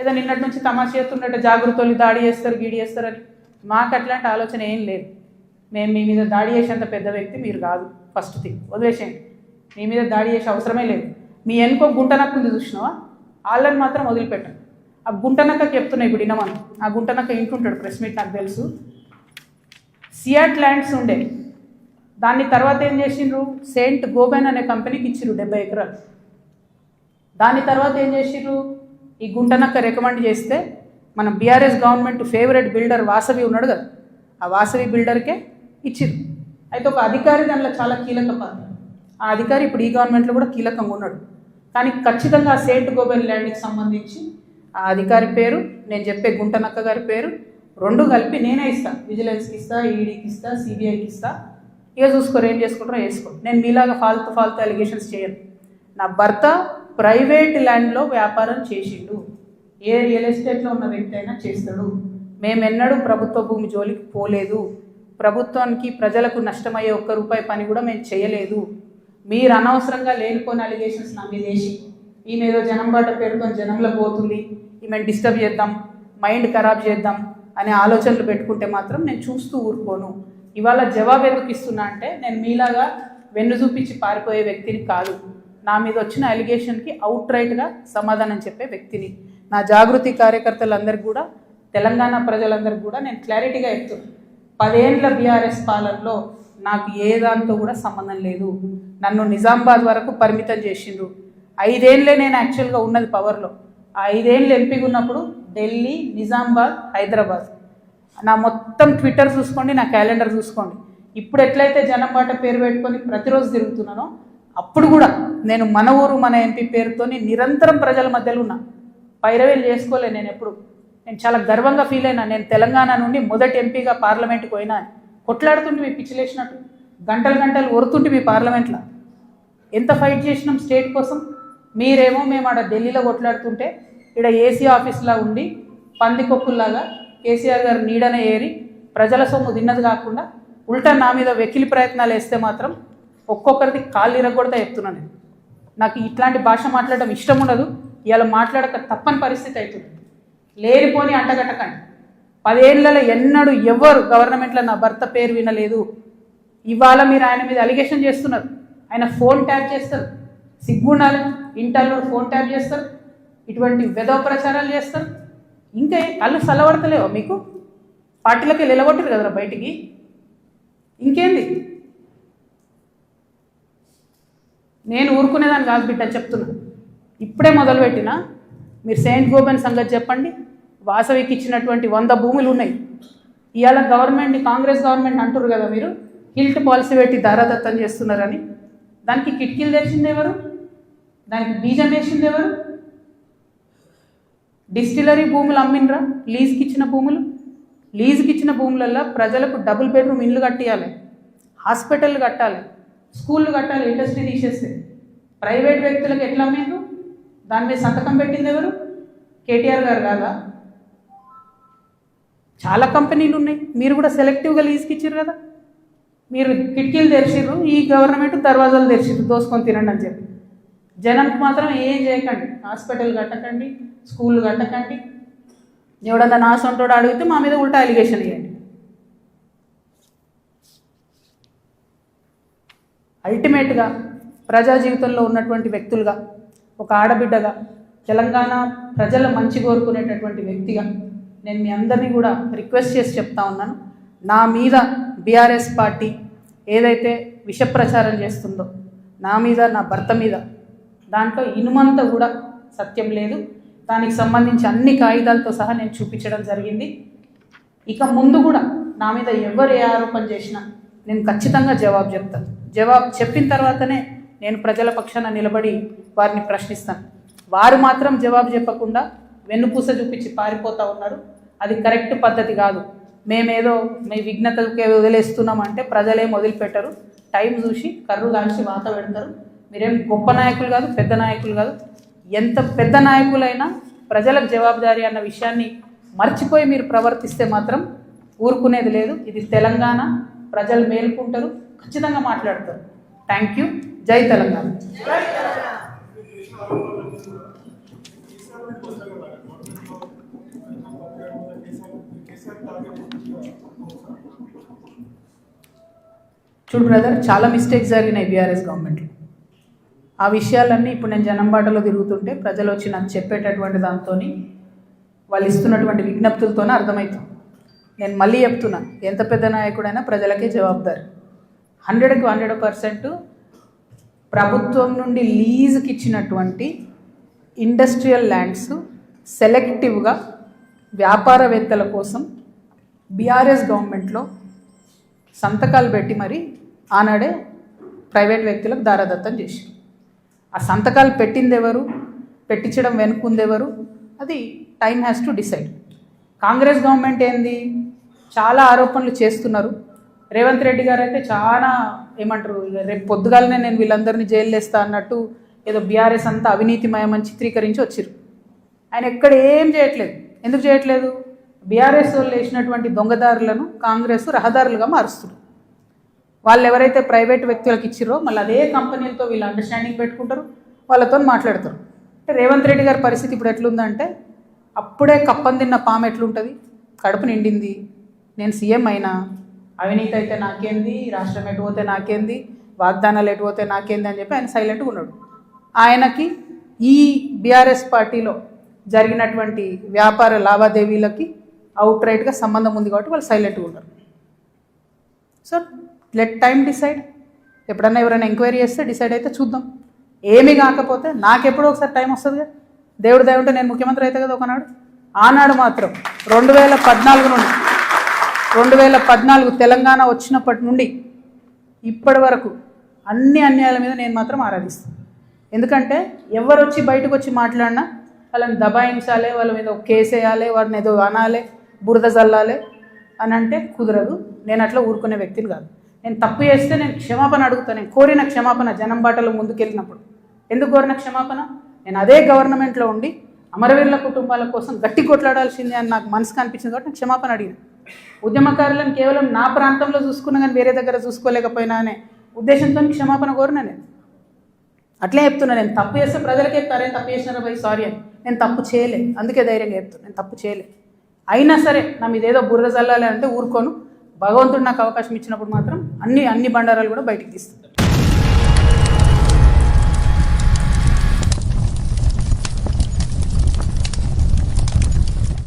ఏదో నిన్నటి నుంచి తమాషా చేస్తున్నట్టు జాగృతలు దాడి చేస్తారు గీడి చేస్తారని. మాకు అట్లాంటి ఆలోచన ఏం లేదు. మేము మీ మీద దాడి చేసేంత పెద్ద వ్యక్తి మీరు కాదు. ఫస్ట్ థింగ్ వదిలేసేయండి. మీ మీద దాడి చేసే అవసరమే లేదు. మీ వెనుకో గుంటనక్క ఉంది చూసినావా, వాళ్ళని మాత్రం వదిలిపెట్టండి. ఆ గుంటనక్కకి చెప్తున్నాయి ఇప్పుడు వినమని. ఆ గుంటనక్క ఇంటుంటాడు, ప్రెస్ మీట్ నాకు తెలుసు. సియాట్ ల్యాండ్స్ ఉండే, దాన్ని తర్వాత ఏం చేసిండ్రు, సెయింట్ గోబెన్ అనే కంపెనీకి ఇచ్చిర్రు 70 ఎకరాలు. దాని తర్వాత ఏం చేసిర్రు, ఈ గుంటనక్క రికమెండ్ చేస్తే మన BRS government favourite builder Vasavi ఉన్నాడు కదా, ఆ వాసవి బిల్డర్కే ఇచ్చిర్రు. అయితే ఒక అధికారి దానిలో చాలా కీలక పాత్ర. ఆ అధికారి ఇప్పుడు ఈ గవర్నమెంట్లో కూడా కీలకంగా ఉన్నాడు. కానీ ఖచ్చితంగా ఆ సెయింట్ గోబెన్ ల్యాండ్కి సంబంధించి ఆ అధికారి పేరు, నేను చెప్పే గుంటనక్క గారి పేరు రెండు కలిపి నేనే ఇస్తాను. విజిలెన్స్కి ఇస్తా, ఈడీకి ఇస్తా, సిబిఐకి ఇస్తా. ఇక చూసుకోరు, ఏం చేసుకుంటారో వేసుకో. నేను మీలాగా ఫాల్తు అలిగేషన్స్ చేయను. నా భర్త ప్రైవేట్ ల్యాండ్లో వ్యాపారం చేసిండు. ఏ రియల్ ఎస్టేట్లో ఉన్న వ్యక్తి అయినా చేస్తాడు. మేమెన్నడూ ప్రభుత్వ భూమి జోలికి పోలేదు. ప్రభుత్వానికి ప్రజలకు నష్టమయ్యే ఒక్క రూపాయి పని కూడా మేము చేయలేదు. మీరు అనవసరంగా లేనిపోయిన అలిగేషన్స్ నా మీద వేసి ఈమె ఏదో జనం బాట పేరుతో జనంలో పోతుంది, ఈమెను డిస్టర్బ్ చేద్దాం, మైండ్ ఖరాబ్ చేద్దాం అనే ఆలోచనలు పెట్టుకుంటే మాత్రం నేను చూస్తూ ఊరుకోను. ఇవాళ జవాబు ఎందుకు ఇస్తున్నా అంటే, నేను మీలాగా వెన్ను చూపించి పారిపోయే వ్యక్తిని కాదు. నా మీద వచ్చిన అలిగేషన్కి అవుట్ రైట్గా సమాధానం చెప్పే వ్యక్తిని. నా జాగృతి కార్యకర్తలందరికీ కూడా, తెలంగాణ ప్రజలందరికీ కూడా నేను క్లారిటీగా చెప్తున్నాను. 10 ఏళ్ళ బీఆర్ఎస్ పాలనలో నాకు ఏ దాంతో కూడా సంబంధం లేదు. నన్ను నిజామాబాద్ వరకు పరిమితం చేసిండ్రు. 5 ఏళ్ళే నేను యాక్చువల్గా ఉన్నది పవర్లో. ఆ 5 ఏళ్ళు ఎంపీగా ఉన్నప్పుడు ఢిల్లీ, నిజామాబాద్, హైదరాబాద్. నా మొత్తం ట్విట్టర్ చూసుకోండి, నా క్యాలెండర్ చూసుకోండి. ఇప్పుడు ఎట్లయితే జనం బాట పేరు పెట్టుకొని ప్రతిరోజు తిరుగుతున్నానో, అప్పుడు కూడా నేను మన ఊరు మన ఎంపీ పేరుతో నిరంతరం ప్రజల మధ్యలో ఉన్నా. పైరవేలు చేసుకోలే నేను ఎప్పుడు. నేను చాలా గర్వంగా ఫీల్ అయినా. నేను తెలంగాణ నుండి మొదటి ఎంపీగా పార్లమెంట్కి పోయినా. కొట్లాడుతుంటే మీ పిచ్చిలేసినట్టు గంటలు ఒరుతుంటే మీ పార్లమెంట్లో ఎంత ఫైట్ చేసినాం స్టేట్ కోసం. మీరేమో మేము ఆడ ఢిల్లీలో కొట్లాడుతుంటే ఇక్కడ ఏసీ ఆఫీస్లా ఉండి పందికొక్కుల్లాగా కేసీఆర్ గారు నీడనే ఏరి ప్రజల సొమ్ము తిన్నది కాకుండా ఉల్టా నా మీద వెకిలి ప్రయత్నాలు వేస్తే మాత్రం ఒక్కొక్కరిది కాళ్ళు ఇరగొడతా చెప్తున్నాను. నాకు ఇట్లాంటి భాష మాట్లాడడం ఇష్టం ఉండదు. ఇవాళ మాట్లాడక తప్పని పరిస్థితి అవుతుంది. లేనిపోని అంటగట్టకండి. 10 ఏళ్లలో ఎన్నడూ ఎవరు గవర్నమెంట్లో నా భర్త పేరు వినలేదు. ఇవాళ మీరు ఆయన మీద అలిగేషన్ చేస్తున్నారు. ఆయన ఫోన్ ట్యాప్ చేస్తారు. సిగ్గుండాలి, ఇంటర్లో ఫోన్ ట్యాప్ చేస్తారు, ఇటువంటి వెధవ ప్రచారాలు చేస్తారు. ఇంకా కళ్ళు చల్లబడతలేవా మీకు? పార్టీలకి నిలబొట్టారు కదరా బయటికి. ఇంకేంది? నేను ఊరుకునేదాన్ని కాదు బిడ్డ, చెప్తున్నా. ఇప్పుడే మొదలుపెట్టినా. మీరు సెయింట్ గోబెన్ సంగతి చెప్పండి. వాసవికి ఇచ్చినటువంటి 100 భూములు ఉన్నాయి. ఇవాళ గవర్నమెంట్ని, కాంగ్రెస్ గవర్నమెంట్ అంటారు కదా మీరు, హిల్ట్ పాలసీ పెట్టి దారాదత్తం చేస్తున్నారని. దానికి కిటికీలు తెరిచింది ఎవరు? దానికి బీజం వేసింది ఎవరు? డిస్టిలరీ భూములు అమ్మినరా? లీజుకి ఇచ్చిన భూములు. లీజుకి ఇచ్చిన భూములల్లో ప్రజలకు డబుల్ బెడ్రూమ్ ఇల్లు కట్టియాలి, హాస్పిటల్ కట్టాలి, స్కూళ్ళు కట్టాలి. ఇండస్ట్రీ తీసేస్తే ప్రైవేట్ వ్యక్తులకు ఎట్లా అమ్మిండ్రు? దాని మీద సంతకం పెట్టింది ఎవరు? కేటీఆర్ గారు కాదా? చాలా కంపెనీలు ఉన్నాయి. మీరు కూడా సెలెక్టివ్గా లీజుకి ఇచ్చారు కదా. మీరు కిటికీలు తెరిచిర్రు, ఈ గవర్నమెంట్ దర్వాజాలు తెరిచిర్రు దోసుకొని తినండి అని చెప్పి. జనంకి మాత్రం ఏం చేయకండి. హాస్పిటల్ కట్టకండి, స్కూళ్ళు కట్టకండి. ఎవడన్నా నా సొంతోడు అడిగితే మా మీద ఉల్టా అలిగేషన్ ఇవ్వండి. అల్టిమేట్గా ప్రజా జీవితంలో ఉన్నటువంటి వ్యక్తులుగా, ఒక ఆడబిడ్డగా, తెలంగాణ ప్రజల మంచి కోరుకునేటటువంటి వ్యక్తిగా నేను మీ అందరినీ కూడా రిక్వెస్ట్ చేసి చెప్తా ఉన్నాను. నా మీద బీఆర్ఎస్ పార్టీ ఏదైతే విష ప్రచారం చేస్తుందో నా మీద, నా భర్త మీద, దాంట్లో ఇనుమంతా కూడా సత్యం లేదు. దానికి సంబంధించి అన్ని కాగితాలతో సహా నేను చూపించడం జరిగింది. ఇక ముందు కూడా నా మీద ఎవరు ఏ ఆరోపణ చేసినా నేను ఖచ్చితంగా జవాబు చెప్తాను. జవాబు చెప్పిన తర్వాతనే నేను ప్రజల పక్షాన నిలబడి వారిని ప్రశ్నిస్తాను. వారు మాత్రం జవాబు చెప్పకుండా వెన్నుపూస చూపించి పారిపోతూ ఉన్నారు. అది కరెక్ట్ పద్ధతి కాదు. మేమేదో మీ విఘ్నతకే వదిలేస్తున్నామంటే ప్రజలేం వదిలిపెట్టరు. టైం చూసి కర్రు కాల్చి వాత పెడతారు. మీరేం గొప్ప నాయకులు కాదు, పెద్ద నాయకులు కాదు. ఎంత పెద్ద నాయకులైనా ప్రజలకు జవాబుదారీ అన్న విషయాన్ని మర్చిపోయి మీరు ప్రవర్తిస్తే మాత్రం ఊరుకునేది లేదు. ఇది తెలంగాణ. ప్రజలు మేలుకుంటారు, ఖచ్చితంగా మాట్లాడతారు. Thank you. జై తెలంగాణ. చూడు బ్రదర్, చాలా మిస్టేక్స్ జరిగినాయి బీఆర్ఎస్ గవర్నమెంట్లో. ఆ విషయాలన్నీ ఇప్పుడు నేను జనం బాటలో తిరుగుతుంటే ప్రజలు వచ్చి నాకు చెప్పేటటువంటి దాంతో వాళ్ళు ఇస్తున్నటువంటి విజ్ఞప్తులతోనే అర్థమవుతుంది. నేను మళ్ళీ చెప్తున్నా, ఎంత పెద్ద నాయకుడైనా ప్రజలకే జవాబుదారి. 100కి 100% ప్రభుత్వం నుండి లీజుకి ఇచ్చినటువంటి ఇండస్ట్రియల్ ల్యాండ్స్ సెలెక్టివ్గా వ్యాపారవేత్తల కోసం బీఆర్ఎస్ గవర్నమెంట్లో సంతకాలు పెట్టి మరి ఆనాడే ప్రైవేట్ వ్యక్తులకు దారాదత్తం చేసి, ఆ సంతకాలు పెట్టింది ఎవరు, పెట్టించడం వెనుకుందెవరు, అది time has to decide. Congress government ఏంది, చాలా ఆరోపణలు చేస్తున్నారు. రేవంత్ రెడ్డి గారు అయితే చాలా ఏమంటారు, రేపు పొద్దుగాలనే నేను వీళ్ళందరినీ జైలు వేస్తా అన్నట్టు ఏదో బీఆర్ఎస్ అంతా అవినీతిమయమని చిత్రీకరించి వచ్చారు. ఆయన ఎక్కడ ఏం చేయట్లేదు. ఎందుకు చేయట్లేదు? బీఆర్ఎస్ వాళ్ళు వేసినటువంటి దొంగదారులను కాంగ్రెస్ రహదారులుగా మారుస్తారు. వాళ్ళు ఎవరైతే ప్రైవేట్ వ్యక్తులకు ఇచ్చిరో మళ్ళీ అదే కంపెనీలతో వీళ్ళు అండర్స్టాండింగ్ పెట్టుకుంటారు, వాళ్ళతో మాట్లాడతారు. అంటే రేవంత్ రెడ్డి గారి పరిస్థితి ఇప్పుడు ఎట్లుందంటే, అప్పుడే కప్పం తిన్న పాము ఎట్లుంటుంది, కడుపు నిండింది, నేను సీఎం అయినా, అవినీతి అయితే నాకేంది, రాష్ట్రం ఎటు పోతే నాకేంది, వాగ్దానాలు ఎటు పోతే నాకేంది అని చెప్పి ఆయన సైలెంట్గా ఉన్నాడు. ఆయనకి ఈ బీఆర్ఎస్ పార్టీలో జరిగినటువంటి వ్యాపార లావాదేవీలకి అవుట్ రైట్గా సంబంధం ఉంది కాబట్టి వాళ్ళు సైలెంట్గా ఉన్నారు. So let time decide. ఎప్పుడన్నా ఎవరైనా ఎంక్వైరీ చేస్తే డిసైడ్ అయితే చూద్దాం. ఏమీ కాకపోతే నాకెప్పుడో ఒకసారి టైం వస్తుందిగా, దేవుడు దయవుంటే నేను ముఖ్యమంత్రి అయితే కదా ఒకనాడు. ఆనాడు మాత్రం 2014 తెలంగాణ వచ్చినప్పటి నుండి ఇప్పటి వరకు అన్ని అన్యాయాల మీద నేను మాత్రం ఆరాధిస్తాను. ఎందుకంటే ఎవరు వచ్చి బయటకు వచ్చి మాట్లాడినా వాళ్ళని దబాయించాలి, వాళ్ళ మీద ఒక కేసు వేయాలి, వారిని ఏదో అనాలి, బురద జల్లాలి అని అంటే కుదరదు. నేను అట్లా ఊరుకునే వ్యక్తిని కాదు. నేను తప్పు చేస్తే నేను క్షమాపణ అడుగుతాను. నేను కోరిన క్షమాపణ జనం బాటలో ముందుకెళ్ళినప్పుడు. ఎందుకు కోరిన క్షమాపణ? నేను అదే గవర్నమెంట్లో ఉండి అమరవీరుల కుటుంబాల కోసం గట్టి కొట్లాడాల్సిందే అని నాకు మనసుకు అనిపించింది కాబట్టి నేను క్షమాపణ అడిగిన. ఉద్యమకారులను కేవలం నా ప్రాంతంలో చూసుకున్నా కానీ వేరే దగ్గర చూసుకోలేకపోయినా అనే ఉద్దేశంతో క్షమాపణ కోరిన. నేను అట్లే చెప్తున్నా, నేను తప్పు చేస్తే ప్రజలకే చెప్తారే తప్పు చేసినారా భయ్ సారీ అని. నేను తప్పు చేయలే, అందుకే ధైర్యంగా చెప్తాను నేను తప్పు చేయలే. అయినా సరే నా మీద ఏదో బుర్ర చల్లాలి అంటే ఊరుకోను. భగవంతుడు నాకు అవకాశం ఇచ్చినప్పుడు మాత్రం అన్ని బండారాలు కూడా బయటికి తీస్తాను.